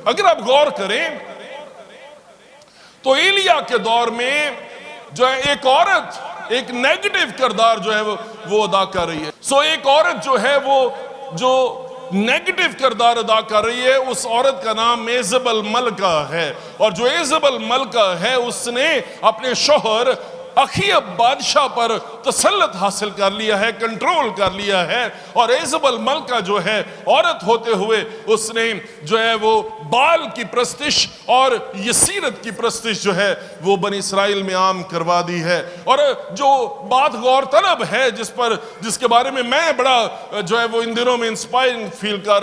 अगर आप गौर करें तो एलिया के दौर में जो है एक औरत एक नेगेटिव किरदार जो है वो अदा कर रही है। सो एक औरत जो है वो जो नेगेटिव किरदार अदा कर रही है, उस औरत का नाम एजबल मलका है। और जो एजबल मलका है उसने अपने शौहर अखीब बादशाह पर तसल्लुत हासिल कर लिया है, कंट्रोल कर लिया है। और एजबल मलका जो है औरत होते हुए उसने जो है वो बाल की प्रस्तिश और यसीरत की प्रस्तिश जो है वो बनी इसराइल में आम करवा दी है। और जो बात गौरतलब है जिसके बारे में मैं बड़ा जो है वो इन दिनों में इंस्पायर्ड फील कर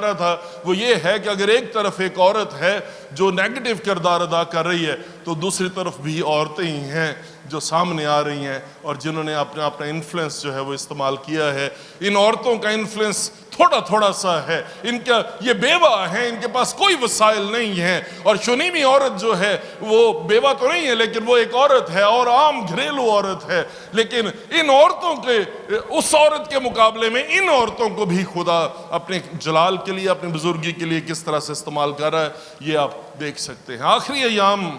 रहा था वो ये है कि अगर एक तरफ एक औरत है जो नेगेटिव किरदार अदा कर रही है तो दूसरी तरफ भी औरतें ही हैं जो सामने आ रही हैं और जिन्होंने अपना इन्फ्लुएंस जो है वो इस्तेमाल किया है। इन औरतों का इन्फ्लुएंस थोड़ा सा है, इनका ये बेवा है, इनके पास कोई वसाइल नहीं है। और शुनीमी औरत जो है वो बेवा तो नहीं है लेकिन वो एक औरत है और आम घरेलू औरत है। लेकिन इन औरतों के उस औरत के मुकाबले में इन औरतों को भी खुदा अपने जलाल के लिए, अपनी बुजुर्गी के लिए किस तरह से इस्तेमाल कर रहा है ये आप देख सकते हैं। आखिरी अयाम,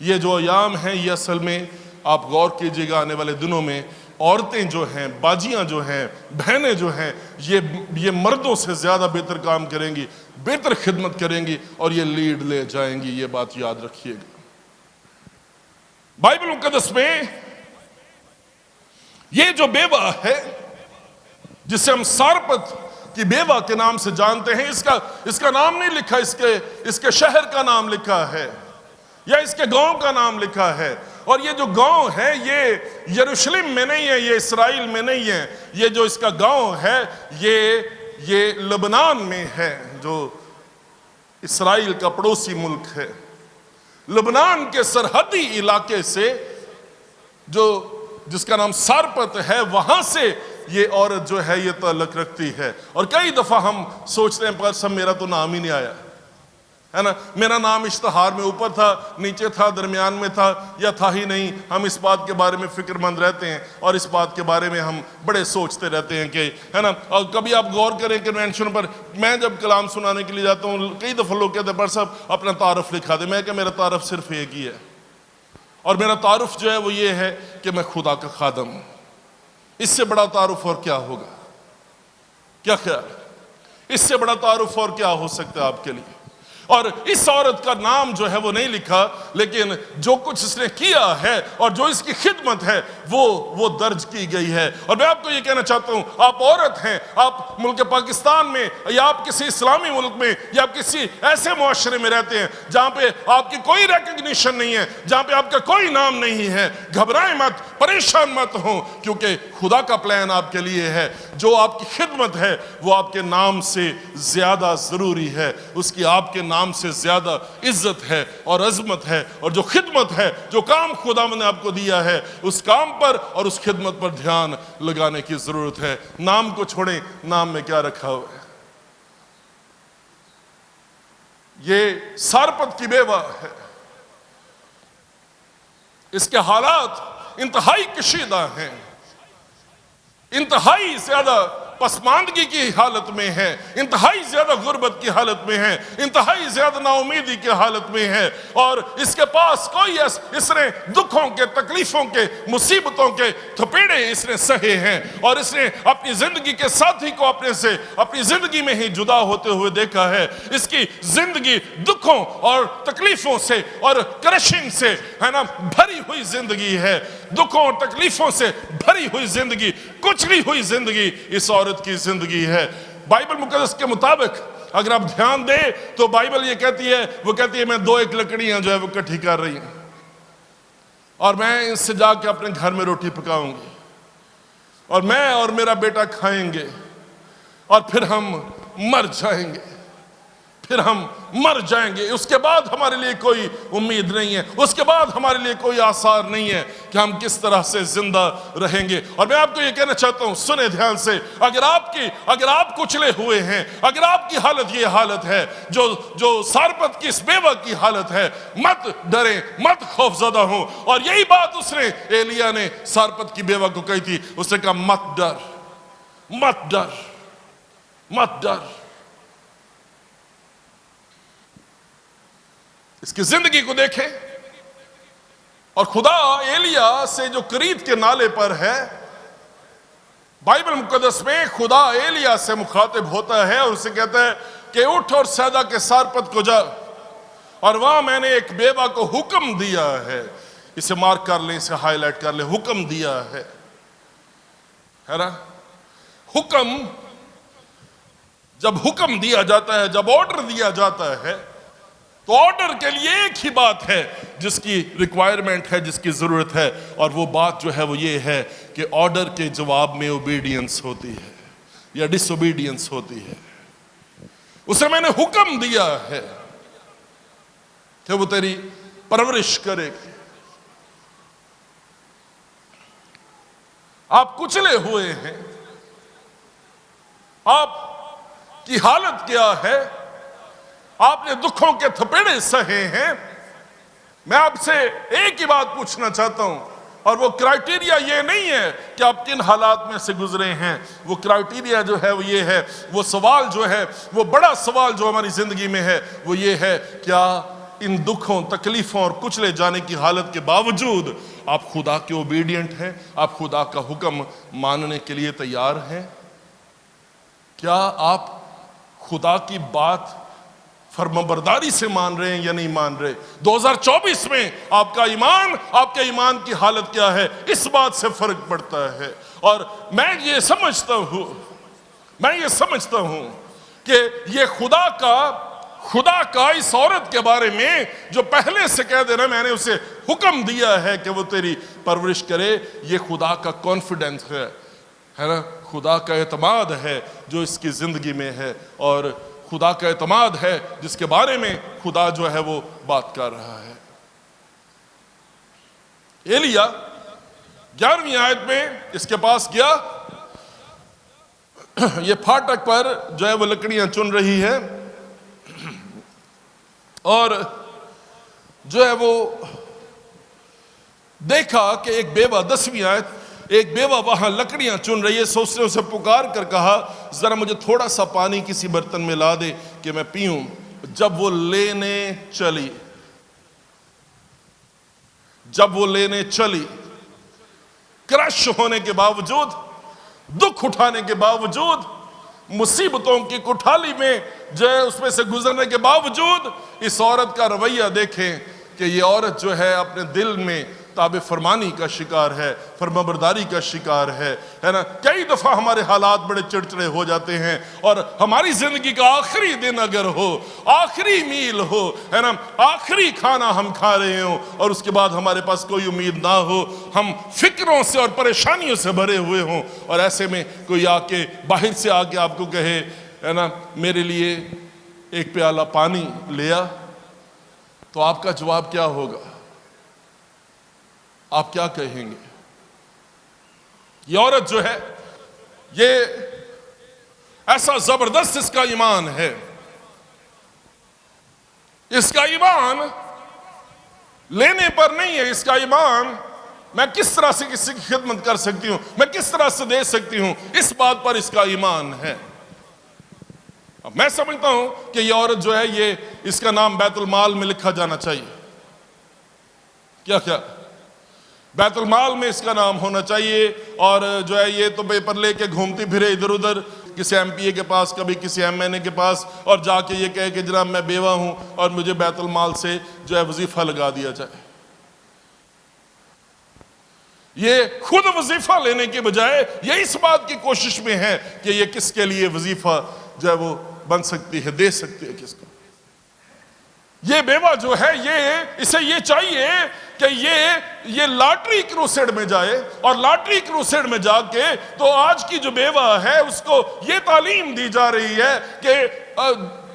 ये जो अयाम है ये असल में आप गौर कीजिएगा आने वाले दिनों में औरतें जो हैं, बाजियां जो हैं, बहनें जो हैं ये मर्दों से ज्यादा बेहतर काम करेंगी, बेहतर खिदमत करेंगी और ये लीड ले जाएंगी। ये बात याद रखिएगा। बाइबल मुकद्दस में ये जो बेवा है जिसे हम सारपत की बेवा के नाम से जानते हैं, इसका नाम नहीं लिखा, इसके शहर का नाम लिखा है या इसके गांव का नाम लिखा है। और ये जो गांव है ये यरूशलेम में नहीं है, ये इसराइल में नहीं है, ये जो इसका गांव है ये लबनान में है, जो इसराइल का पड़ोसी मुल्क है। लबनान के सरहदी इलाके से जिसका नाम सारपत है, वहां से ये औरत जो है ये ताल्लुक रखती है। और कई दफा हम सोचते हैं पर सब मेरा तो नाम ही नहीं आया है ना, मेरा नाम इश्तहार में ऊपर था, नीचे था, दरमियान में था या था ही नहीं। हम इस बात के बारे में फिक्रमंद रहते हैं और इस बात के बारे में हम बड़े सोचते रहते हैं कि है ना। और कभी आप गौर करें कन्वेंशन पर, मैं जब कलाम सुनाने के लिए जाता हूँ कई दफ़ा लोग कहते हैं पर साहब अपना तारुफ लिखा दे। मैं क्या, मेरा तारुफ सिर्फ एक ही है और मेरा तारुफ जो है वो ये है कि मैं खुदा का खादम हूँ। इससे बड़ा तारुफ और क्या होगा? क्या ख्याल, इससे बड़ा तारुफ और क्या हो सकता है आपके लिए? और इस औरत का नाम जो है वो नहीं लिखा, लेकिन जो कुछ इसने किया है और जो इसकी खिदमत है वो दर्ज की गई है। और मैं आपको ये कहना चाहता हूं, आप औरत हैं, आप मुल्क पाकिस्तान में या आप किसी इस्लामी मुल्क में या आप किसी ऐसे मुआशरे में रहते हैं जहां पे आपकी कोई रिकग्निशन नहीं है, जहां पे आपका कोई नाम नहीं है, घबराएं मत, परेशान मत हो, क्योंकि खुदा का प्लान आपके लिए है। जो आपकी खिदमत है वो आपके नाम से ज्यादा जरूरी है, उसकी आपके नाम से ज्यादा इज्जत है और अजमत है। और जो खिदमत है, जो काम खुदा ने आपको दिया है, उस काम पर और उस खिदमत पर ध्यान लगाने की जरूरत है। नाम को छोड़ें, नाम में क्या रखा हुआ है। ये सारपत की बेवा है, इसके हालात इंतहाई कशीदा हैं, इंतहाई ज्यादा पसमानदगी की हालत में है, इंतहाई ज्यादा गुर्बत की हालत में है, इंतहाई ज्यादा नाउमीदी की हालत में है। और इसके पास कोई इसने दुखों के, तकलीफों के, मुसीबतों के थपेड़े इसने सहे हैं और इसने अपनी जिंदगी के साथी को अपने से अपनी जिंदगी में ही जुदा होते हुए देखा है। इसकी जिंदगी दुखों और तकलीफों से और क्रशिंग से है ना भरी हुई जिंदगी है, दुखों और तकलीफों से भरी हुई जिंदगी, कुचली हुई जिंदगी इस औरत की जिंदगी है। बाइबल मुकद्दस के मुताबिक अगर आप ध्यान दें तो बाइबल ये कहती है, वो कहती है मैं 2-1 लकड़ियां जो है वो इकट्ठी कर रही हैं और मैं इससे जाके अपने घर में रोटी पकाऊंगी और मैं और मेरा बेटा खाएंगे और फिर हम मर जाएंगे, फिर हम मर जाएंगे। उसके बाद हमारे लिए कोई उम्मीद नहीं है, उसके बाद हमारे लिए कोई आसार नहीं है कि हम किस तरह से जिंदा रहेंगे। और मैं आपको ये कहना चाहता हूं, सुने ध्यान से, अगर आप कुचले हुए हैं, अगर आपकी हालत ये हालत है जो सारपत की इस बेवा की हालत है, मत डरें, मत खौफजदा हो। और यही बात उसने, एलिया ने सारपत की बेवा को कही थी। उसने कहा मत डर, मत डर, मत डर। इसकी जिंदगी को देखें और खुदा एलिया से जो करीत के नाले पर है, बाइबल मुकद्दस में खुदा एलिया से मुखातिब होता है और उसे कहता है कि उठ और सैदा के सारपत को जा, और वहां मैंने एक बेवा को हुक्म दिया है। इसे मार्क कर लें, इसे हाईलाइट कर लें, हुक्म दिया है ना। हुक्म, जब हुक्म दिया जाता है, जब ऑर्डर दिया जाता है, तो ऑर्डर के लिए एक ही बात है जिसकी रिक्वायरमेंट है, जिसकी जरूरत है, और वो बात जो है वो ये है कि ऑर्डर के जवाब में ओबीडियंस होती है या डिसोबीडियंस होती है। उसे मैंने हुक्म दिया है कि वो तेरी परवरिश करेगी। आप कुचले हुए हैं, आपकी हालत क्या है, आपने दुखों के थपेड़े सहे हैं। मैं आपसे एक ही बात पूछना चाहता हूं, और वो क्राइटेरिया ये नहीं है कि आप किन हालात में से गुजरे हैं। वो क्राइटेरिया जो है वो ये है, वो सवाल जो है, वो बड़ा सवाल जो हमारी जिंदगी में है वो ये है, क्या इन दुखों, तकलीफों और कुचले जाने की हालत के बावजूद आप खुदा के ओबीडियंट हैं, आप खुदा का हुक्म मानने के लिए तैयार हैं? क्या आप खुदा की बात फर्माबरदारी से मान रहे हैं या नहीं मान रहे? 2024 में आपका ईमान, आपके ईमान की हालत क्या है, इस बात से फर्क पड़ता है। और मैं ये समझता हूं कि ये खुदा का इस औरत के बारे में जो पहले से कह देना मैंने उसे हुक्म दिया है कि वो तेरी परवरिश करे, ये खुदा का कॉन्फिडेंस है ना, खुदा का एतमाद है जो इसकी जिंदगी में है, और खुदा का एतमाद है जिसके बारे में खुदा जो है वो बात कर रहा है। एलिया 11वीं आयत में इसके पास गया, ये फाटक पर जो है वो लकड़ियां चुन रही है, और जो है वो देखा कि एक बेवा, 10वीं आयत, एक बेवा वहां लकड़ियां चुन रही है। सो उसने उसे पुकार कर कहा, जरा मुझे थोड़ा सा पानी किसी बर्तन में ला दे कि मैं पीऊं। जब वो लेने चली, क्रश होने के बावजूद, दुख उठाने के बावजूद, मुसीबतों की कुठाली में जो है उसमें से गुजरने के बावजूद, इस औरत का रवैया देखें कि ये औरत जो है अपने दिल में ताबे फरमानी का शिकार है, फरमाबरदारी का शिकार है ना। कई दफा हमारे हालात बड़े चिड़चिड़े हो जाते हैं, और हमारी जिंदगी का आखिरी दिन अगर हो, आखिरी मील हो, है ना, आखिरी खाना हम खा रहे हो, और उसके बाद हमारे पास कोई उम्मीद ना हो, हम फिक्रों से और परेशानियों से भरे हुए हों, और ऐसे में कोई आके बाहर से आके आपको कहे, है ना, मेरे लिए एक प्याला पानी ले आ, तो आपका जवाब क्या होगा? आप क्या कहेंगे? ये औरत जो है, ये ऐसा जबरदस्त इसका ईमान है, इसका ईमान लेने पर नहीं है, इसका ईमान मैं किस तरह से किसी की खिदमत कर सकती हूं, मैं किस तरह से दे सकती हूं, इस बात पर इसका ईमान है। अब मैं समझता हूं कि ये औरत जो है, ये इसका नाम बैतुल माल में लिखा जाना चाहिए। क्या बैतुल माल में इसका नाम होना चाहिए, और जो है ये तो पेपर लेके घूमती फिरे इधर उधर, किसी एमपीए के पास, कभी किसी एमएनए के पास, और जाके ये कहे कि जनाब मैं बेवा हूं और मुझे बैतुल माल से जो है वजीफा लगा दिया जाए। ये खुद वजीफा लेने के बजाय ये इस बात की कोशिश में है कि ये किसके लिए वजीफा जो है वो बन सकती है, दे सकती है किसको। ये बेवा जो है, इसे ये चाहिए कि ये लॉटरी क्रूसेड में जाए, और लॉटरी क्रूसेड में जाके तो आज की जो बेवा है उसको ये तालीम दी जा रही है कि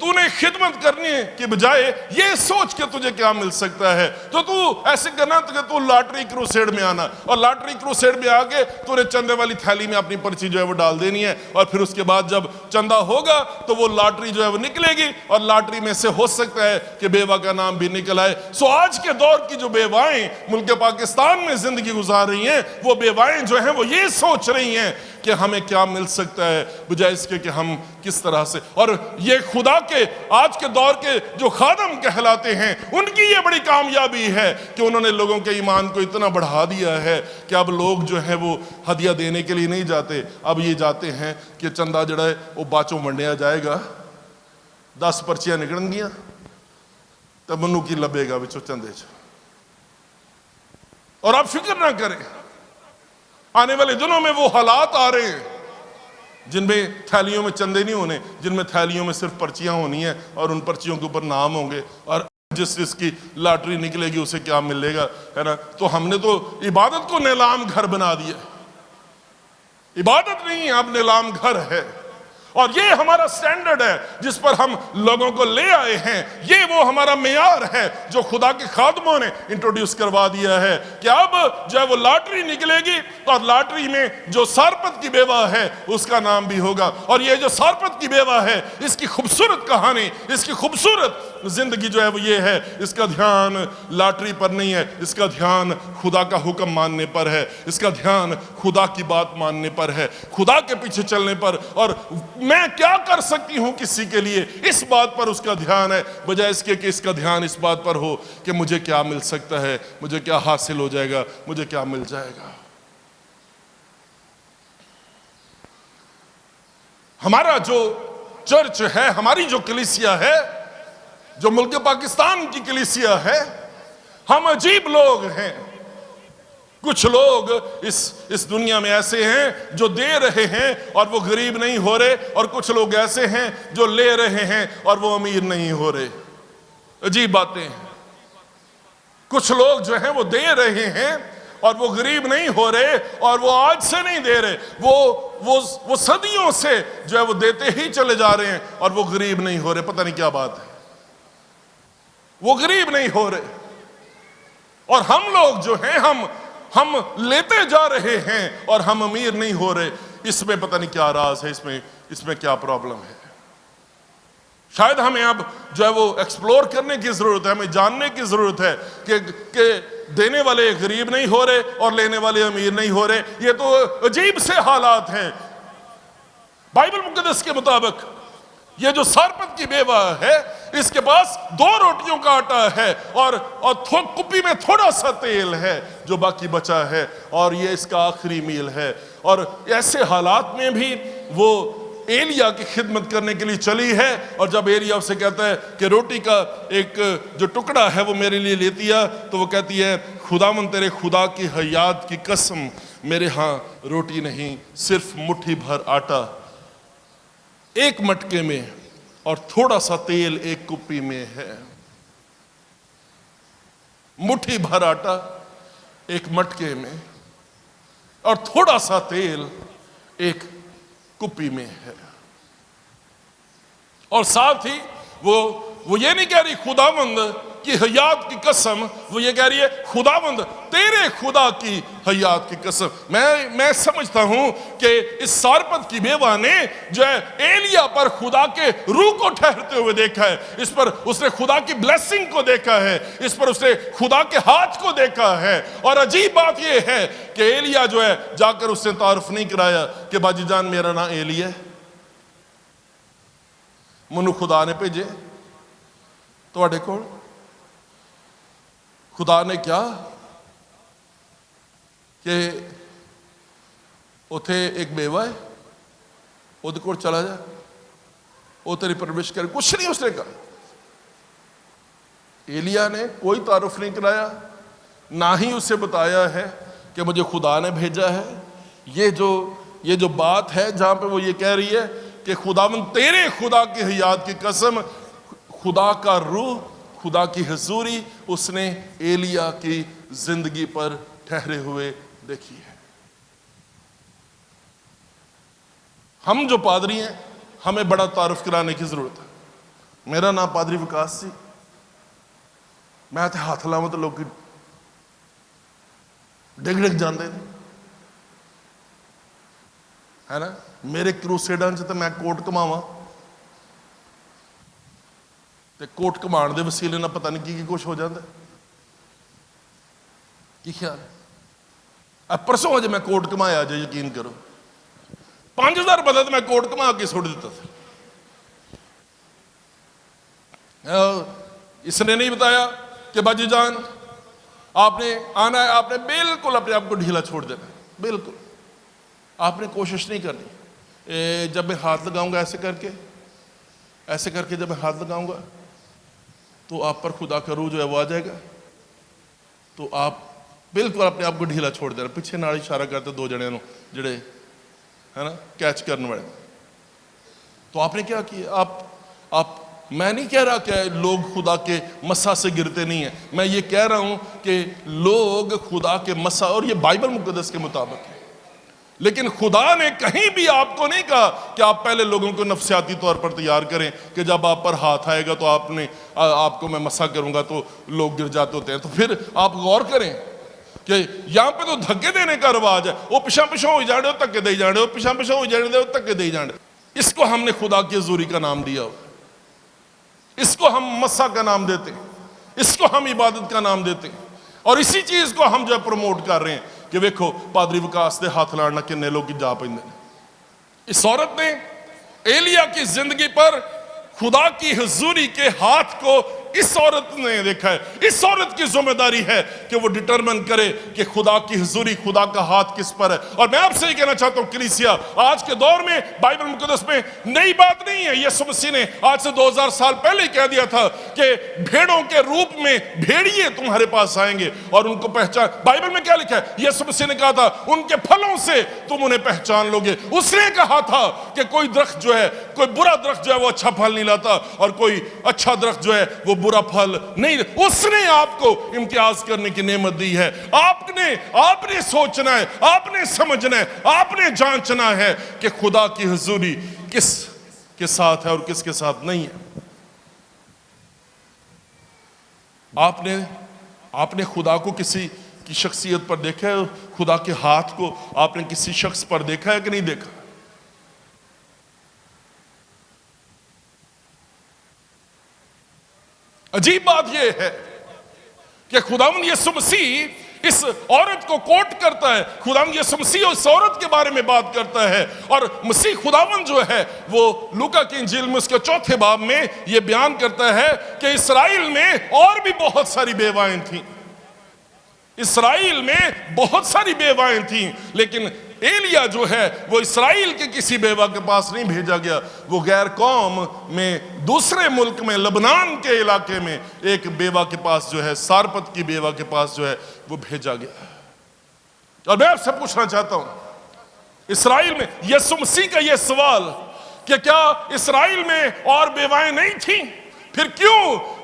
तूने खिदमत करने के बजाय ये सोच के तुझे क्या मिल सकता है, तो तू ऐसे करना कि तू लॉटरी क्रूसेड में आना, और लॉटरी क्रूसेड में आके तूने चंदे वाली थैली में अपनी पर्ची जो है वो डाल देनी है, और फिर उसके बाद जब चंदा होगा तो वो लॉटरी जो है वो निकलेगी, और लॉटरी में से हो सकता है कि बेवा का नाम भी निकल आए। सो आज के दौर की जो बेवाएं मुल्क पाकिस्तान में जिंदगी गुजार रही हैं, वो बेवाएं जो हैं वो ये सोच रही हैं कि हमें क्या मिल सकता है, बजाय इसके कि हम किस तरह से। और ये खुदा के आज के दौर के जो खादम कहलाते हैं, उनकी ये बड़ी कामयाबी है कि उन्होंने लोगों के ईमान को इतना बढ़ा दिया है कि अब लोग जो है वो हदिया देने के लिए नहीं जाते, अब ये जाते हैं कि चंदा जड़ा है वो बाचों वंडिया जाएगा, 10 पर्चियां निकलनगियां तो मनु की लभेगा बिचो चंदे च। और आप फिक्र ना करें, आने वाले दिनों में वो हालात आ रहे हैं जिनमें थैलियों में चंदे नहीं होने, जिनमें थैलियों में सिर्फ पर्चियां होनी है और उन पर्चियों के ऊपर नाम होंगे, और जिसकी लॉटरी निकलेगी उसे क्या मिलेगा, है ना। तो हमने तो इबादत को नीलाम घर बना दिया, इबादत नहीं अब नीलाम घर है। और ये हमारा स्टैंडर्ड है जिस पर हम लोगों को ले आए हैं, ये वो हमारा मेयार है जो खुदा के खादमों ने इंट्रोड्यूस करवा दिया है कि अब जो है वो लॉटरी निकलेगी और लॉटरी में जो सारपत की बेवा है उसका नाम भी होगा। और ये जो सारपत की बेवा है, इसकी खूबसूरत कहानी, इसकी खूबसूरत जिंदगी जो है वो ये है, इसका ध्यान लॉटरी पर नहीं है, इसका ध्यान खुदा का हुक्म मानने पर है, इसका ध्यान खुदा की बात मानने पर है, खुदा के पीछे चलने पर, और मैं क्या कर सकती हूं किसी के लिए, इस बात पर उसका ध्यान है, बजाय इसके कि इसका ध्यान इस बात पर हो कि मुझे क्या मिल सकता है, मुझे क्या हासिल हो जाएगा, मुझे क्या मिल जाएगा। हमारा जो चर्च है, हमारी जो कलीसिया है, जो मुल्क पाकिस्तान की कलीसिया है, हम अजीब लोग हैं। कुछ लोग इस दुनिया में ऐसे हैं जो दे रहे हैं और वो गरीब नहीं हो रहे, और कुछ लोग ऐसे हैं जो ले रहे हैं और वो अमीर नहीं हो रहे। अजीब बातें हैं। कुछ लोग जो हैं वो दे रहे हैं और वो गरीब नहीं हो रहे, और वो आज से नहीं दे रहे, वो सदियों से जो है वो देते ही चले जा रहे हैं और वो गरीब नहीं हो रहे। पता नहीं क्या बात है, वो गरीब नहीं हो रहे। और हम लोग जो हैं हम लेते जा रहे हैं और हम अमीर नहीं हो रहे। इसमें पता नहीं क्या राज है, इसमें क्या प्रॉब्लम है। शायद हमें अब जो है वो एक्सप्लोर करने की जरूरत है, हमें जानने की जरूरत है कि देने वाले गरीब नहीं हो रहे और लेने वाले अमीर नहीं हो रहे। ये तो अजीब से हालात हैं। बाइबल मुकद्दस के मुताबिक ये जो सारपत की बेवा है, इसके पास 2 रोटियों का आटा है और कुप्पी में थोड़ा सा तेल है जो बाकी बचा है, और ये इसका आखिरी मील है। और ऐसे हालात में भी वो एलिया की खिदमत करने के लिए चली है, और जब एलिया उससे कहता है कि रोटी का एक जो टुकड़ा है वो मेरे लिए लेती है, तो वो कहती है, खुदावन तेरे खुदा की हयात की कसम, मेरे यहाँ रोटी नहीं, सिर्फ मुट्ठी भर आटा एक मटके में और थोड़ा सा तेल एक कुप्पी में है। मुट्ठी भर आटा एक मटके में और थोड़ा सा तेल एक कुप्पी में है। और साथ ही वो ये नहीं कह रही खुदावंद की हयात की कसम, वो ये कह रही है खुदावंद तेरे खुदा की हयात की कसम। मैं समझता हूं कि इस सारपत की बेवा ने जो है एलिया पर खुदा के रूह को ठहरते हुए देखा है, इस पर उसने खुदा की ब्लेसिंग को देखा है, इस पर उसने खुदा के हाथ को देखा है। और अजीब बात यह है कि एलिया जो है जाकर उसने तारुफ नहीं कराया कि बाजी जान मेरा नाम एलिया है, मनु खुदा ने भेजे तुहाडे कोल। खुदा ने क्या कि उथे एक बेवा है, उहदे कोल चला जा, वो तेरी परवरिश करे। कुछ नहीं उसने कहा। एलिया ने कोई तारुफ नहीं कराया, ना ही उसे बताया है कि मुझे खुदा ने भेजा है। ये जो बात है जहां पे वो ये कह रही है कि खुदावंद तेरे खुदा की हयात की कसम, खुदा का रूह, खुदा की हजूरी उसने एलिया की जिंदगी पर ठहरे हुए देखी है। हम जो पादरी हैं, हमें बड़ा तारुफ कराने की जरूरत है। मेरा नाम पादरी विकास जी, मैं तो हाथ लाव तो लोग डिग डिग जाते है ना। मेरे क्रूसेडां च तो मैं कोट घुमावा, कोट घुमाण दे वसीले ना पता नहीं की कुछ हो जाता। की ख्याल है? परसों अजे मैं कोट घुमाया, जो यकीन करो, 5000 बंदा तो मैं कोट घुमा के सुट दिता था। इसने नहीं बताया कि बाजी जान आपने आना है, आपने बिल्कुल अपने आप को ढीला छोड़ देना है, बिल्कुल आपने कोशिश नहीं करनी। जब मैं हाथ लगाऊंगा ऐसे करके जब मैं हाथ लगाऊंगा तो आप पर खुदा का रूह जो है वो आ जाएगा, तो आप बिल्कुल अपने आप को ढीला छोड़ देना। पिछे नाल इशारा करते दो जने जड़े है ना कैच करने वाले। तो आपने क्या किया? आप मैं नहीं कह रहा कि लोग खुदा के मसा से गिरते नहीं है, मैं ये कह रहा हूं कि लोग खुदा के मसा, और ये बाइबल मुकद्दस के मुताबिक है, लेकिन खुदा ने कहीं भी आपको नहीं कहा कि आप पहले लोगों को नफसियाती तौर पर तैयार करें कि जब आप पर हाथ आएगा तो आपको मैं मसा करूंगा तो लोग गिर जाते होते हैं। तो फिर आप गौर करें कि यहां पे तो धक्के देने का रिवाज है, वो पिछा हो जाने हो, धक्के दे जाने हो, पिछा हो जाने दो, धक्के दे जाने। इसको हमने खुदा की हजूरी का नाम दिया हो, इसको हम मसा का नाम देते हैं, इसको हम इबादत का नाम देते हैं, और इसी चीज को हम जो प्रमोट कर रहे हैं कि देखो पादरी विकास के हाथ लाना किन्ने लोग जा पेंदे ने। इस औरत ने एलिया की जिंदगी पर खुदा की हजूरी के हाथ को इस औरत ने देखा है। इस औरत की जिम्मेदारी है कि वो डिटरमिन करे कि खुदा की हुजूरी, खुदा का हाथ किस पर है। और मैं आपसे ये कहना चाहता हूं कलीसिया, आज के दौर में बाइबल मुकद्दस में नई बात नहीं है। यीशु मसीह ने आज से 2000 साल पहले ही कह दिया था कि भेड़ों के रूप में भेड़िए तुम्हारे पास आएंगे और उनको पहचान। बाइबल में क्या लिखा है? यीशु मसीह ने कहा था उनके फलों से तुम उन्हें पहचान लोगे। उसने कहा था कि कोई दरख्त जो है, कोई बुरा दरख्त जो है वो अच्छा फल नहीं लाता, और कोई अच्छा दरख्त जो है वो बुरा फल नहीं। उसने आपको इम्तियाज करने की नेमत दी है। आपने सोचना है, आपने समझना है, आपने जांचना है कि खुदा की हुजूरी किस के साथ है और किसके साथ नहीं है। आपने खुदा को किसी की शख्सियत पर देखा है? खुदा के हाथ को आपने किसी शख्स पर देखा है कि नहीं देखा? अजीब बात यह है कि खुदावंद यीशु मसीह इस औरत को कोट करता है, खुदावंद यीशु मसीह इस औरत के बारे में बात करता है, और मसीह खुदावंद जो है वो लूका की इंजील में उसके 4 बाब में ये बयान करता है कि इस्राएल में और भी बहुत सारी बेवाएं थीं। इस्राएल में बहुत सारी बेवाएं थीं, लेकिन एलिया जो है वो इस्राएल के किसी बेवा के पास नहीं भेजा गया। वो गैर कौम में, दूसरे मुल्क में, लबनान के इलाके में एक बेवा के पास जो है, सारपत की बेवा के पास जो है वो भेजा गया। और मैं आपसे पूछना चाहता हूं, इस्राएल में यीशु मसीह का यह सवाल कि क्या इस्राएल में और बेवाएं नहीं थी, फिर क्यों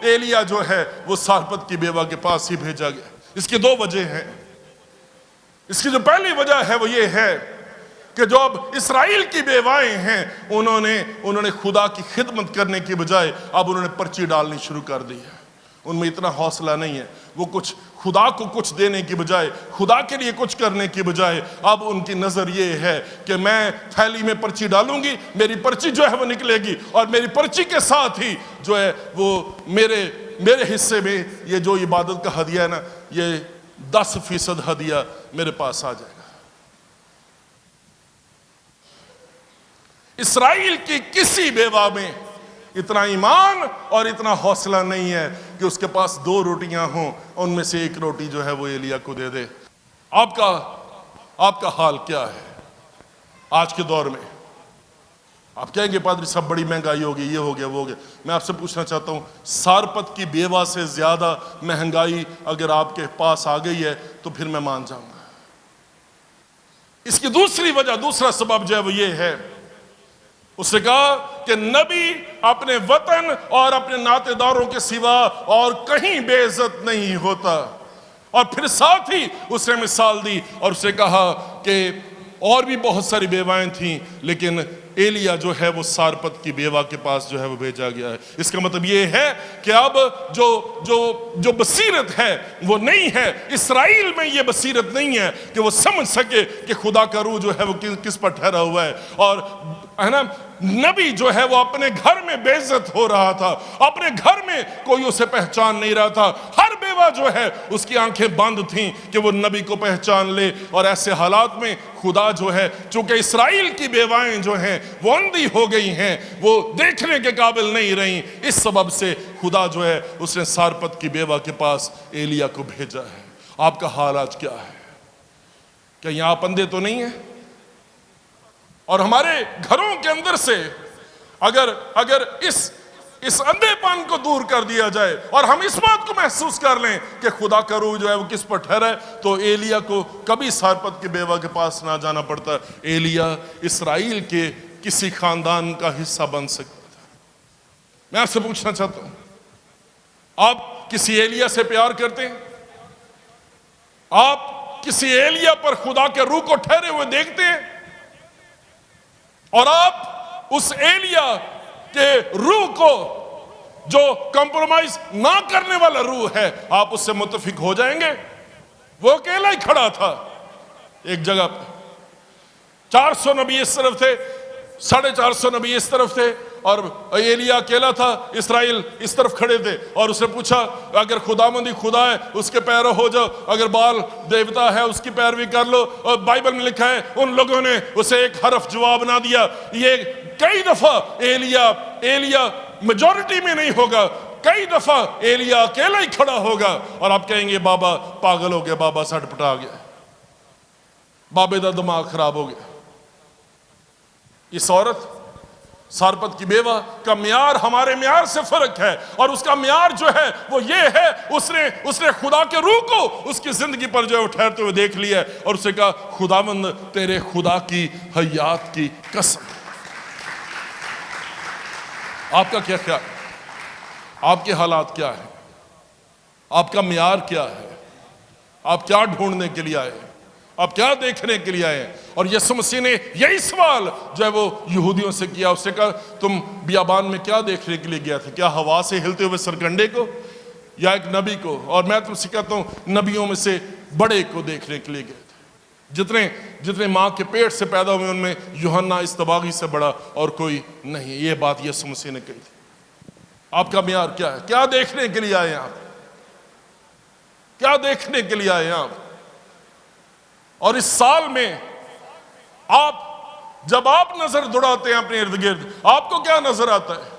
एलिया जो है वो सारपत की बेवा के पास ही भेजा गया? इसकी 2 वजह हैं। इसकी जो पहली वजह है वो ये है कि जो अब इस्राएल की बेवाएं हैं, उन्होंने खुदा की खिदमत करने की बजाय अब उन्होंने पर्ची डालनी शुरू कर दी है। उनमें इतना हौसला नहीं है, वो कुछ खुदा को कुछ देने की बजाय, खुदा के लिए कुछ करने की बजाय अब उनकी नजर ये है कि मैं थैली में पर्ची डालूंगी, मेरी पर्ची जो है वो निकलेगी, और मेरी पर्ची के साथ ही जो है वो मेरे हिस्से में ये जो इबादत का हदिया है ना, ये 10% हदिया मेरे पास आ जाएगा। इस्राएल की किसी बेवा में इतना ईमान और इतना हौसला नहीं है कि उसके पास 2 रोटियां हों, उनमें से 1 रोटी जो है वो एलिया को दे दे। आपका हाल क्या है आज के दौर में? आप कहेंगे पादरी साहब बड़ी महंगाई होगी, ये हो गया, वो हो गया। मैं आपसे पूछना चाहता हूं, सारपत की बेवा से ज्यादा महंगाई अगर आपके पास आ गई है तो फिर मैं मान जाऊंगा। इसकी दूसरी वजह, दूसरा सबब जो है वो ये है, उसने कहा कि नबी अपने वतन और अपने नातेदारों के सिवा और कहीं बेइज्जत नहीं होता। और फिर साथ ही उसने मिसाल दी और उसने कहा कि और भी बहुत सारी बेवाएं थीं, लेकिन एलिया जो है वो सारपत की बेवा के पास जो है वो भेजा गया है। इसका मतलब ये है कि अब जो जो जो बसीरत है वो नहीं है, इस्राएल में ये बसीरत नहीं है कि वो समझ सके कि खुदा का रूह जो है वो किस पर ठहरा हुआ है। और है ना, नबी जो है वो अपने घर में बेइज्जत हो रहा था, अपने घर में कोई उसे पहचान नहीं रहा था। हर बेवा जो है उसकी आंखें बंद थीं कि वो नबी को पहचान ले। और ऐसे हालात में खुदा जो है, चूंकि इस्राएल की बेवाएं जो हैं वो अंधी हो गई हैं, वो देखने के काबिल नहीं रही, इस सबब से खुदा जो है उसने सारपत की बेवा के पास एलिया को भेजा है। आपका हाल आज क्या है? क्या यहां आप अंधे तो नहीं है? और हमारे घरों के अंदर से अगर इस अंधेपन को दूर कर दिया जाए और हम इस बात को महसूस कर लें कि खुदा का रूह जो है वो किस पर ठहरा है, तो एलिया को कभी सारपत के बेवा के पास ना जाना पड़ता। एलिया इस्राएल के किसी खानदान का हिस्सा बन सकता था। मैं आपसे पूछना चाहता हूं, आप किसी एलिया से प्यार करते हैं? आप किसी एलिया पर खुदा के रूह को ठहरे हुए देखते हैं? और आप उस एलिया के रूह को, जो कंप्रोमाइज ना करने वाला रूह है, आप उससे मुत्तफिक हो जाएंगे? वो अकेला ही खड़ा था एक जगह पे, 400 नबी इस तरफ थे, 450 नबी इस तरफ थे, और एलिया अकेला था, इस्राएल इस तरफ खड़े थे। और उसने पूछा, अगर खुदामंदी खुदा है उसके पैरों हो जाओ, अगर बाल देवता है उसकी पैरवी कर लो। और बाइबल में लिखा है उन लोगों ने उसे एक हरफ जवाब ना दिया। ये कई दफा एलिया मेजॉरिटी में नहीं होगा, कई दफा एलिया अकेला ही खड़ा होगा। और आप कहेंगे बाबा पागल हो गया, बाबा सटपटा गया, बाबे का दिमाग खराब हो गया। इस औरत सारपत की बेवा का म्यार हमारे म्यार से फर्क है, और उसका म्यार जो है वो ये है, उसने खुदा के रूह को उसकी जिंदगी पर जो है ठहरते हुए देख लिया और उसे कहा, खुदावंद तेरे खुदा की हयात की कसम। आपका क्या ख्याल? आपके हालात क्या है? आपका म्यार क्या है? आप क्या ढूंढने के लिए आए? आप क्या देखने के लिए आए? और यीशु मसीह ने यही सवाल जो है वो यहूदियों से किया। उससे कहा, तुम बियाबान में क्या देखने के लिए गया था? क्या हवा से हिलते हुए सरकंडे को या एक नबी को? और मैं तुमसे कहता हूं, नबियों में से बड़े को देखने के लिए गए थे। जितने माँ के पेट से पैदा हुए उनमें यूहन्ना इस्तबागी से बड़ा और कोई नहीं। ये बात यीशु मसीह ने कही थी। आपका म्यार क्या है? क्या देखने के लिए आए आप? क्या देखने के लिए आए आप? और इस साल में जब आप नजर दौड़ाते हैं अपने इर्द गिर्द, आपको क्या नजर आता है?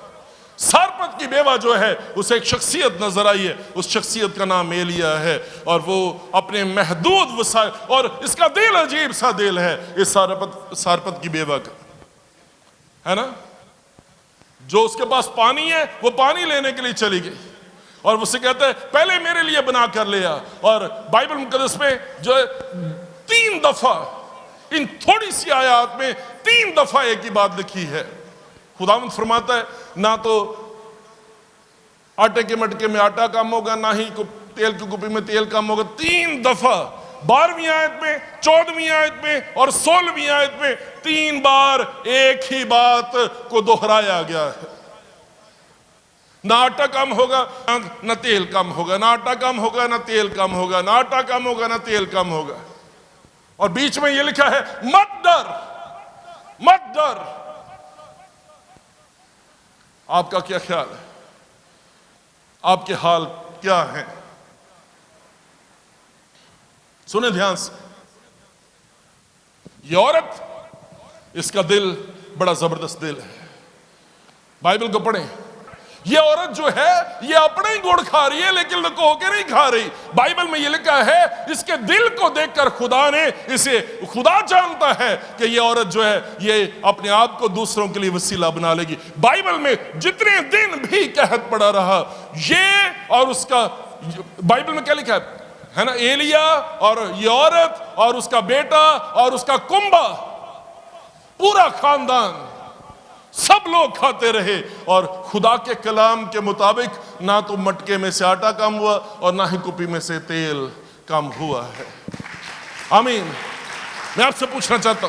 सारपत की बेवा जो है उसे एक शख्सियत नजर आई है, उस शख्सियत का नाम एलिया है। और वो अपने महदूद वसाइल, और इसका दिल अजीब सा दिल है इस सारपत की बेवा का, है ना। जो उसके पास पानी है वो पानी लेने के लिए चली गई और उससे कहता है, पहले मेरे लिए बना कर ले आ। और बाइबल मुकद्दस में जो है 3 दफा, इन थोड़ी सी आयत में 3 दफा एक ही बात लिखी है। खुदावंद फरमाता है, ना तो आटे के मटके में आटा कम होगा, ना ही तेल की कुपी में तेल कम होगा। 3 दफा 12वीं आयत में, 14वीं आयत में और 16वीं आयत में 3 बार एक ही बात को दोहराया गया है। ना आटा कम होगा ना तेल कम होगा, ना आटा कम होगा ना तेल कम होगा, ना आटा कम होगा ना तेल कम होगा। और बीच में यह लिखा है, मत डर, मत डर। आपका क्या ख्याल है? आपके हाल क्या है? सुने ध्यान से। ये औरत, इसका दिल बड़ा जबरदस्त दिल है। बाइबल को पढ़ें। ये औरत जो है ये अपने ही गुड़ खा रही है, लेकिन लुको के नहीं खा रही। बाइबल में ये लिखा है, इसके दिल को देखकर खुदा ने इसे, खुदा जानता है कि ये औरत जो है ये अपने आप को दूसरों के लिए वसीला बना लेगी। बाइबल में जितने दिन भी कहत पड़ा रहा ये और उसका, बाइबल में क्या लिखा है ना, एलिया और ये औरत और उसका बेटा और उसका कुंबा, पूरा खानदान, सब लोग खाते रहे। और खुदा के कलाम के मुताबिक ना तो मटके में से आटा कम हुआ और ना ही कुपी में से तेल कम हुआ है। आमीन। मैं आपसे पूछना चाहता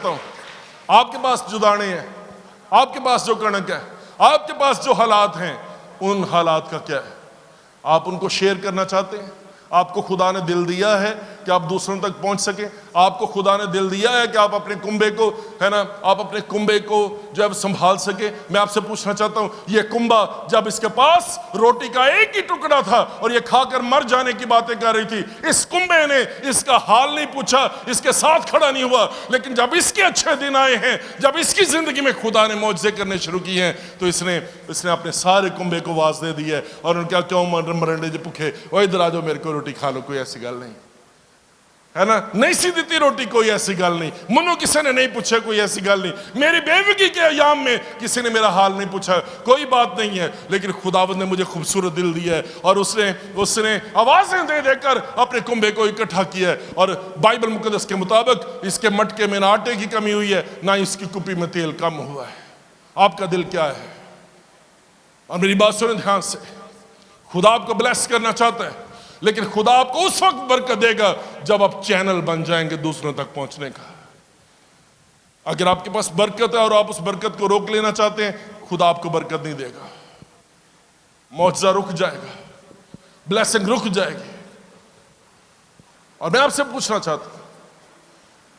हूं आपके पास जो दाने हैं, आपके पास जो कणक है, आपके पास जो हालात हैं, उन हालात का क्या है? आप उनको शेयर करना चाहते हैं? आपको खुदा ने दिल दिया है कि आप दूसरों तक पहुंच सके? आपको खुदा ने दिल दिया है कि आप अपने कुंबे को, है ना, आप अपने कुंबे को जब संभाल सके? मैं आपसे पूछना चाहता हूं, ये कुंबा जब इसके पास रोटी का एक ही टुकड़ा था और ये खाकर मर जाने की बातें कर रही थी, इस कुंबे ने इसका हाल नहीं पूछा, इसके साथ खड़ा नहीं हुआ। लेकिन जब इसके अच्छे दिन आए हैं, जब इसकी जिंदगी में खुदा ने मौजज़े करने शुरू किए हैं, तो इसने अपने सारे कुंबे को आवाज दे दी है और उनका क्यों मरंडे जो भूखे, वो इधर आ जाओ, मेरे को रोटी खा लो। कोई ऐसी गल नहीं है ना, नहीं सी दी रोटी, कोई ऐसी गल नहीं। मनु किसी ने नहीं पूछा, कोई ऐसी गल नहीं। मेरी बेवगी के अयाम में किसी ने मेरा हाल नहीं पूछा, कोई बात नहीं है। लेकिन खुदावंद ने मुझे खूबसूरत दिल दिया है और उसने आवाजें दे देकर अपने कुंबे को इकट्ठा किया है। और बाइबल मुकद्दस के मुताबिक इसके मटके में ना आटे की कमी हुई है, ना इसकी कुपी में तेल कम हुआ है। आपका दिल क्या है? और मेरी बात सुने ध्यान से, खुदा आपको ब्लेस करना चाहता है, लेकिन खुदा आपको उस वक्त बरकत देगा जब आप चैनल बन जाएंगे दूसरों तक पहुंचने का। अगर आपके पास बरकत है और आप उस बरकत को रोक लेना चाहते हैं, खुदा आपको बरकत नहीं देगा। मौजज़ा रुक जाएगा, ब्लेसिंग रुक जाएगी। और मैं आपसे पूछना चाहता हूं,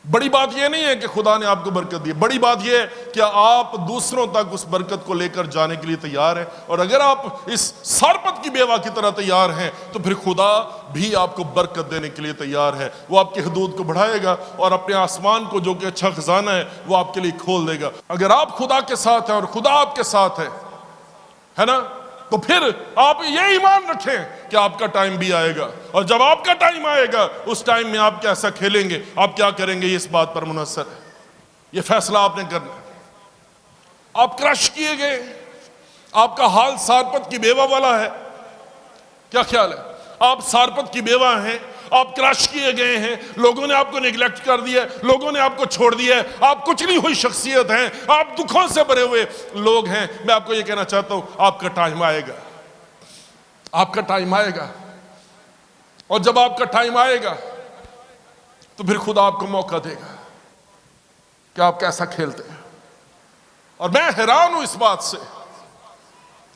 बड़ी बात यह नहीं है कि खुदा ने आपको बरकत दी, बड़ी बात यह है कि आप दूसरों तक उस बरकत को लेकर जाने के लिए तैयार हैं। और अगर आप इस सारपत की बेवा की तरह तैयार हैं, तो फिर खुदा भी आपको बरकत देने के लिए तैयार है। वो आपकी हदूद को बढ़ाएगा और अपने आसमान को, जो कि अच्छा खजाना है, वो आपके लिए खोल देगा। अगर आप खुदा के साथ हैं और खुदा आपके साथ है ना, तो फिर आप ये ईमान रखें कि आपका टाइम भी आएगा। और जब आपका टाइम आएगा, उस टाइम में आप कैसा खेलेंगे, आप क्या करेंगे, इस बात पर मुनहसर है। ये फैसला आपने करना है। आप क्रश किए गए, आपका हाल सारपत की बेवा वाला है। क्या ख्याल है? आप सारपत की बेवा हैं, आप क्रश किए गए हैं, लोगों ने आपको निगलेक्ट कर दिया है, लोगों ने आपको छोड़ दिया है, आप कुछ नहीं हुई शख्सियत हैं, आप दुखों से भरे हुए लोग हैं। मैं आपको यह कहना चाहता हूं, आपका टाइम आएगा, आपका टाइम आएगा। और जब आपका टाइम आएगा, तो फिर खुदा आपको मौका देगा कि आप कैसा खेलते हैं। और मैं हैरान हूं इस बात से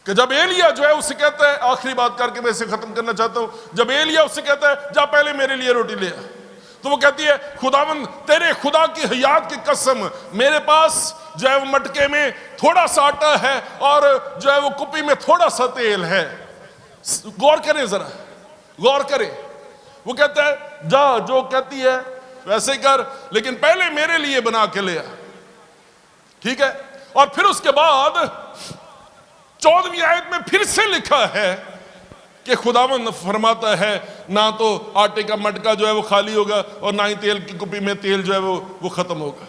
कि जब एलिया जो है उससे कहता है, आखिरी बात करके मैं इसे खत्म करना चाहता हूं, जब एलिया उससे कहता है जा पहले मेरे लिए रोटी ले आ, तो वो कहती है खुदावंद तेरे खुदा की हयात की कसम, मेरे पास जो है वो मटके में थोड़ा सा आटा है और जो है वो कुपी में थोड़ा सा तेल है। गौर करें, जरा गौर करें। वो कहता है जा जो कहती है वैसे ही कर, लेकिन पहले मेरे लिए बना के ले आ, ठीक है। और फिर उसके बाद 14वीं आयत में फिर से लिखा है कि खुदावंद फरमाता है ना तो आटे का मटका जो है वो खाली होगा और ना ही तेल की कुपी में तेल जो है वो खत्म होगा।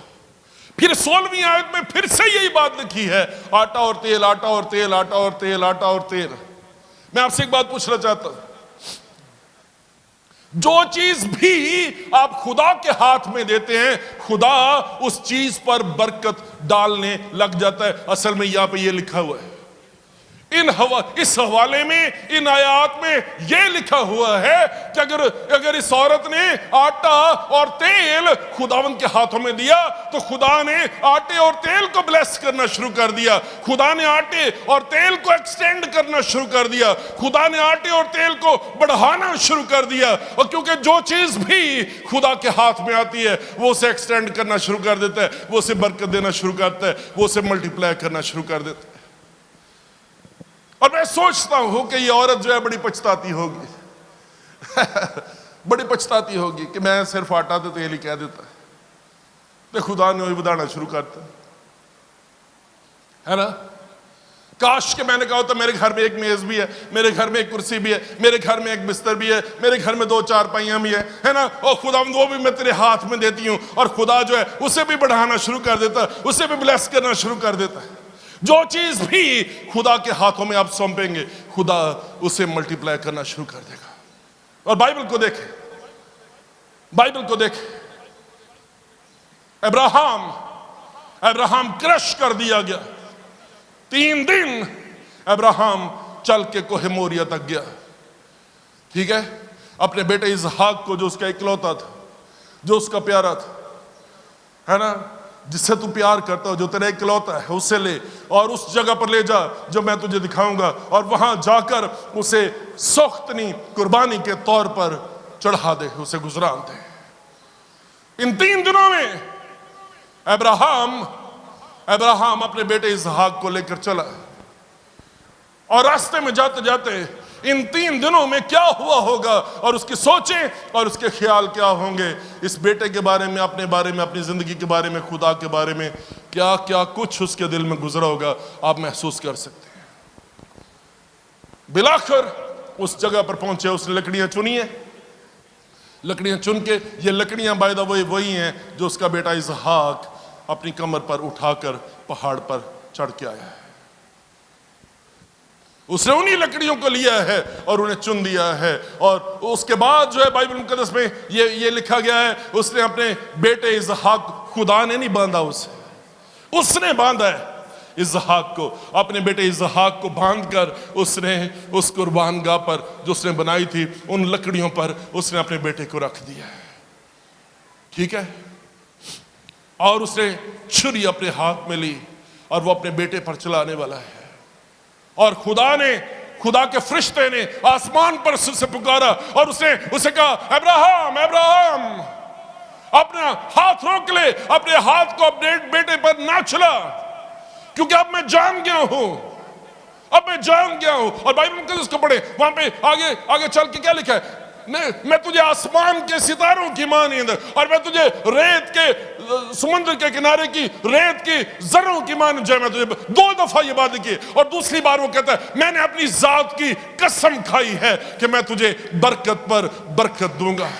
फिर 16वीं आयत में फिर से यही बात लिखी है, आटा और तेल, आटा और तेल, आटा और तेल, आटा और तेल। मैं आपसे एक बात पूछना चाहता हूं, जो चीज भी आप खुदा के हाथ में देते हैं, खुदा उस चीज पर बरकत डालने लग जाता है। असल में यहां पे ये लिखा हुआ है, इस हवाले में, इन आयात में यह लिखा हुआ है कि अगर इस औरत ने आटा और तेल खुदावंद के हाथों में दिया, तो खुदा ने आटे और तेल को ब्लेस करना शुरू कर दिया। खुदा ने आटे और तेल को एक्सटेंड करना शुरू कर दिया। खुदा ने आटे और तेल को बढ़ाना शुरू कर दिया। और क्योंकि जो चीज भी खुदा के हाथ में आती है, वो उसे एक्सटेंड करना शुरू कर देता है, वो उसे बरकत देना शुरू करता है, वो उसे मल्टीप्लाई करना शुरू कर देता है। और मैं सोचता हूं कि ये औरत जो है बड़ी पछताती होगी बड़ी पछताती होगी कि मैं सिर्फ आटा तो तेल ही कह देता, तो खुदा ने वही बताना शुरू करता है ना। काश के मैंने कहा होता मेरे घर में एक मेज भी है, मेरे घर में एक कुर्सी भी है, मेरे घर में एक बिस्तर भी है, मेरे घर में 2 चारपाइयां भी है ना। और खुदा वो भी मैं तेरे हाथ में देती हूं, और खुदा जो है उसे भी बढ़ाना शुरू कर देता, उसे भी ब्लेस करना शुरू कर देता है। जो चीज भी खुदा के हाथों में आप सौंपेंगे, खुदा उसे मल्टीप्लाई करना शुरू कर देगा। और बाइबल को देखें, बाइबल को देखें, अब्राहम क्रश कर दिया गया। 3 दिन अब्राहम चल के कोहे मोरिया तक गया, ठीक है, अपने बेटे इसहाक को, जो उसका इकलौता था, जो उसका प्यारा था, है ना। जिससे तू प्यार करता हो, जो तेरा इकलौता है, उससे ले और उस जगह पर ले जा जो मैं तुझे दिखाऊंगा, और वहां जाकर उसे सख्तनी कुर्बानी के तौर पर चढ़ा दे, उसे गुजरान दे। इन 3 दिनों में अब्राहम अपने बेटे इसहाक को लेकर चला, और रास्ते में जाते जाते इन 3 दिनों में क्या हुआ होगा और उसकी सोचें और उसके ख्याल क्या होंगे, इस बेटे के बारे में, अपने बारे में, अपनी जिंदगी के बारे में, खुदा के बारे में क्या क्या कुछ उसके दिल में गुजरा होगा, आप महसूस कर सकते हैं। बिलाखिर उस जगह पर पहुंचे, उसने लकड़ियां चुनी है। लकड़ियां चुन के, ये लकड़ियां बाय द वे वही हैं जो उसका बेटा इसहाक अपनी कमर पर उठाकर पहाड़ पर चढ़ के आया है। उसने उन्हीं लकड़ियों को लिया है और उन्हें चुन दिया है, और उसके बाद जो है बाइबल मुकद्दस में ये लिखा गया है, उसने अपने बेटे इसहाक, खुदा ने नहीं बांधा उसे, उसने बांधा है इसहाक को, अपने बेटे इसहाक को बांधकर उसने उस कुर्बानगाह पर जो उसने बनाई थी, उन लकड़ियों पर उसने अपने बेटे को रख दिया है। ठीक है, और उसने छुरी अपने हाथ में ली और वो अपने बेटे पर चलाने वाला है, और खुदा के फरिश्ते ने आसमान पर से पुकारा और उसने उसे कहा, अब्राहम अब्राहम, अपना हाथ रोक ले, अपने हाथ को अपने बेटे पर ना चला, क्योंकि अब मैं जान गया हूं, अब मैं जान गया हूं। और बाइबल में उसको पढ़े, वहां पे आगे आगे चल के क्या लिखा है, मैं तुझे आसमान के सितारों की मानींद, और मैं तुझे रेत के समुद्र के किनारे की रेत की जरों की मानींद, जो मैं तुझे 2 दफा ये बात की, और दूसरी बार वो कहता है, मैंने अपनी जात की कसम खाई है कि मैं तुझे बरकत पर बरकत दूंगा,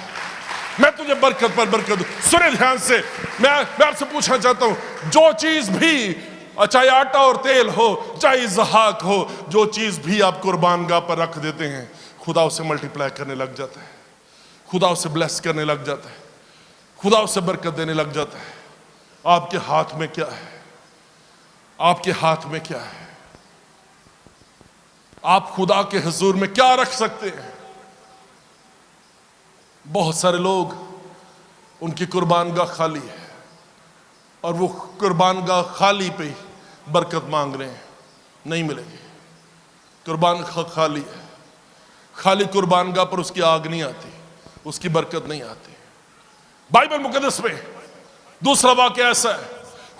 मैं तुझे बरकत पर बरकत दूं। सुने ध्यान से, मैं आपसे पूछना चाहता हूं, जो चीज भी, चाहे आटा और तेल हो, चाहे इसहाक हो, जो चीज भी आप कुर्बानगाह पर रख देते हैं, खुदा उसे मल्टीप्लाई करने लग जाता है, खुदा उसे ब्लेस करने लग जाता है, खुदा उसे बरकत देने लग जाता है। आपके हाथ में क्या है? आपके हाथ में क्या है? आप खुदा के हुजूर में क्या रख सकते हैं? बहुत सारे लोग, उनकी कुर्बानगाह खाली है और वो कुर्बानगाह खाली पे बरकत मांग रहे हैं, नहीं मिलेगी। कुर्बानगाह खाली है, खाली कुर्बानगाह पर उसकी आग नहीं आती, उसकी बरकत नहीं आती। बाइबल मुकद्दस में दूसरा वाक़या ऐसा है,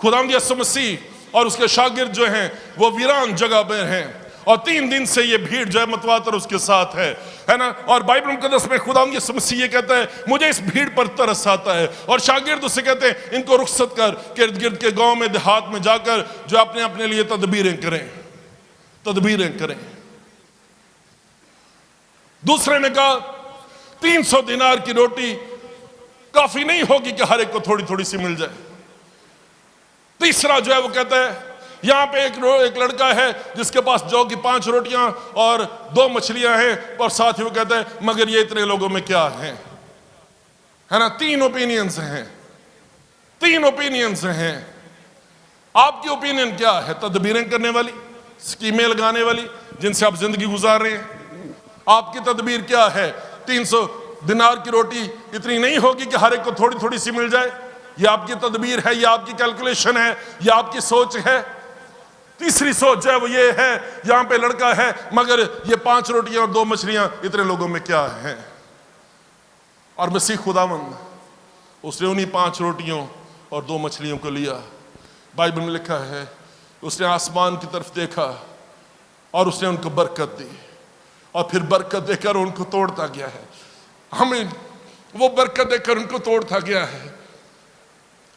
खुदावंद यीशु मसीह और उसके शागिर्द जो हैं वो वीरान जगह में हैं, और 3 दिन से ये भीड़ जो है मतवातर उसके साथ है ना। और बाइबल मुकद्दस में खुदावंद यीशु मसीह ये कहता है, मुझे इस भीड़ पर तरस आता है, और शागिर्द उसे कहते हैं, इनको रुखसत कर, इर्द गिर्द के गांव में, देहात में जाकर जो अपने अपने लिए तदबीरें करें। दूसरे ने कहा, 300 दिनार की रोटी काफी नहीं होगी कि हर एक को थोड़ी थोड़ी सी मिल जाए। तीसरा जो है वो कहता है, यहां पे एक लड़का है जिसके पास जौ की 5 रोटियां और 2 मछलियां हैं, और साथ ही वो कहता है, मगर ये इतने लोगों में क्या है ना। 3 ओपिनियंस हैं। आपकी ओपिनियन क्या है? तदबीरें करने वाली, स्कीमें लगाने वाली, जिनसे आप जिंदगी गुजार रहे हैं, आपकी तदबीर क्या है? 300 दिनार की रोटी इतनी नहीं होगी कि हर एक को थोड़ी थोड़ी सी मिल जाए। ये आपकी तदबीर है, ये आपकी कैलकुलेशन है, ये आपकी सोच है। तीसरी सोच है वो ये है, यहां पे लड़का है, मगर ये 5 रोटियां और 2 मछलियां इतने लोगों में क्या है। और मसीह खुदावंद, उसने उन्हीं 5 रोटियों और 2 मछलियों को लिया। बाइबल में लिखा है, उसने आसमान की तरफ देखा और उसने उनको बरकत दी, और फिर बरकत देकर उनको तोड़ता गया है। हमें वो बरकत देकर उनको तोड़ता गया है।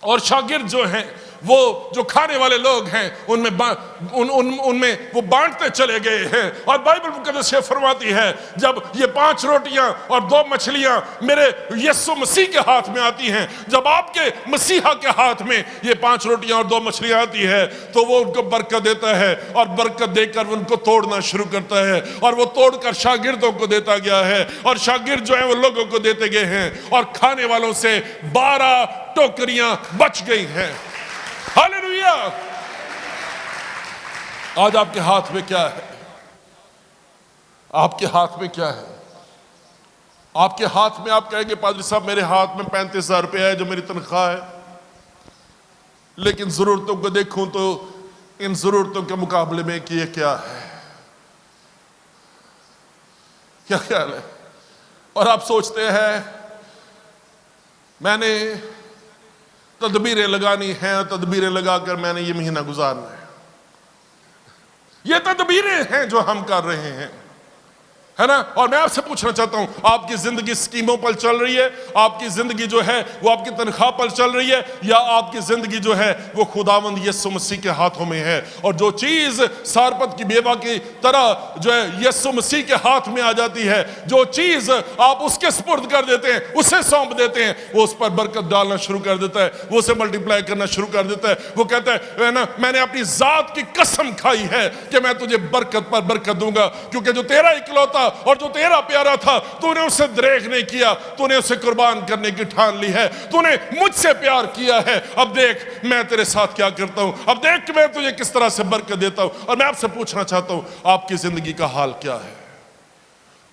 और शागिर्द जो हैं, वो जो खाने वाले लोग हैं, उनमें वो बांटते चले गए हैं। और बाइबल मुकद्दस ये फरमाती है, जब ये 5 रोटियां और 2 मछलियां मेरे यीशु मसीह के हाथ में आती हैं, जब आपके मसीहा के हाथ में ये 5 रोटियां और 2 मछलियां आती है, तो वो उनको बरकत देता है, और बरकत देकर उनको तोड़ना शुरू करता है, और वो तोड़कर शागिर्दों को देता गया है, और शागिर्द जो है वो लोगों को देते गए हैं, और खाने वालों से 12 टोकरियां बच गई हैं। हालेलुया। आज आपके हाथ में क्या है? आपके हाथ में क्या है? आपके हाथ में आप कहेंगे, पादरी साहब मेरे हाथ में 35,000 रुपया है जो मेरी तनख्वाह है, लेकिन जरूरतों को देखूं तो इन जरूरतों के मुकाबले में कि ये क्या है, क्या ख्याल है? और आप सोचते हैं मैंने तदबीरें लगानी हैं, तदबीरें लगाकर मैंने ये महीना गुजारना है। ये तदबीरें हैं जो हम कर रहे हैं, है ना। और मैं आपसे पूछना चाहता हूं, आपकी जिंदगी स्कीमों पर चल रही है, आपकी जिंदगी जो है वो आपकी तनख्वाह पर चल रही है, या आपकी जिंदगी जो है वो खुदावंद यीशु मसीह के हाथों में है? और जो चीज सारपत की बेवा की तरह जो है यीशु मसीह के हाथ में आ जाती है, जो चीज आप उसके सुपुर्द कर देते हैं, उसे सौंप देते हैं, वो उस पर बरकत डालना शुरू कर देता है, वो उसे मल्टीप्लाई करना शुरू कर देता है। वो कहता है ना, मैंने अपनी जात की कसम खाई है कि मैं तुझे बरकत पर बरकत दूंगा, क्योंकि जो तेरा इकलौता और जो तेरा प्यारा था, तूने उसे दरेग नहीं किया, तूने उसे कुर्बान करने की ठान ली है, तूने मुझसे प्यार किया है। अब देख मैं तेरे साथ क्या करता हूं, अब देख कि मैं तुझे किस तरह से बरकत देता हूं। और मैं आपसे पूछना चाहता हूं, आपकी जिंदगी का हाल क्या है?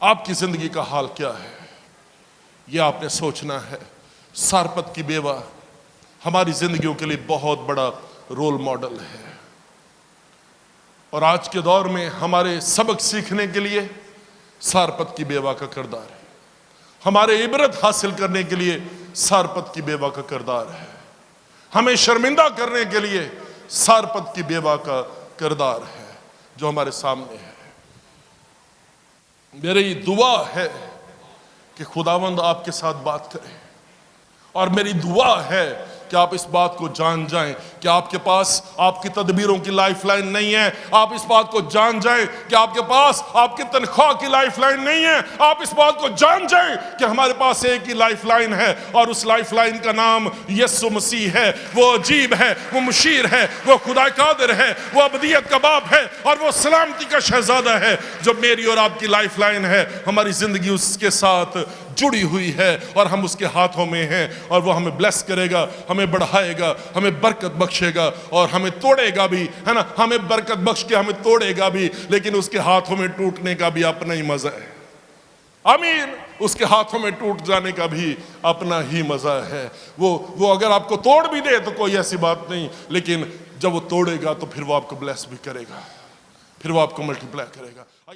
आपकी जिंदगी का हाल क्या है? यह आपने सोचना है। सारपत की बेवा हमारी जिंदगियों के लिए बहुत बड़ा रोल मॉडल है, और आज के दौर में हमारे सबक सीखने के लिए सारपत की बेवा का किरदार है, हमारे इबरत हासिल करने के लिए सारपत की बेवा का किरदार है, हमें शर्मिंदा करने के लिए सारपत की बेवा का किरदार है जो हमारे सामने है। मेरी दुआ है कि खुदावंद आपके साथ बात करे, और मेरी दुआ है कि आप इस बात को जान जाएं कि आपके पास आपकी तदबीरों की लाइफलाइन नहीं है। आप इस बात को जान जाएं कि आपके पास आपकी तनख्वाह की लाइफलाइन नहीं है। आप इस बात को जान जाएं कि हमारे पास एक ही लाइफलाइन है, और उस लाइफलाइन का नाम यीशु मसीह है। वो अजीब है, वो मुशीर है, वो खुदा कादिर है, वो अबदियत का बाप है, और वो सलामती का शहजादा है। जो मेरी और आपकी लाइफलाइन है, हमारी जिंदगी उसके साथ जुड़ी हुई है, और हम उसके हाथों में हैं, और वो हमें ब्लेस करेगा, हमें बढ़ाएगा, हमें बरकत बख्शेगा, और हमें तोड़ेगा भी, है ना। हमें बरकत बख्श के हमें तोड़ेगा भी, लेकिन उसके हाथों में टूटने का भी अपना ही मजा है। आमीन। उसके हाथों में टूट जाने का भी अपना ही मजा है। वो अगर आपको तोड़ भी दे तो कोई ऐसी बात नहीं, लेकिन जब वो तोड़ेगा तो फिर वो आपको ब्लेस भी करेगा, फिर वो आपको मल्टीप्लाई करेगा।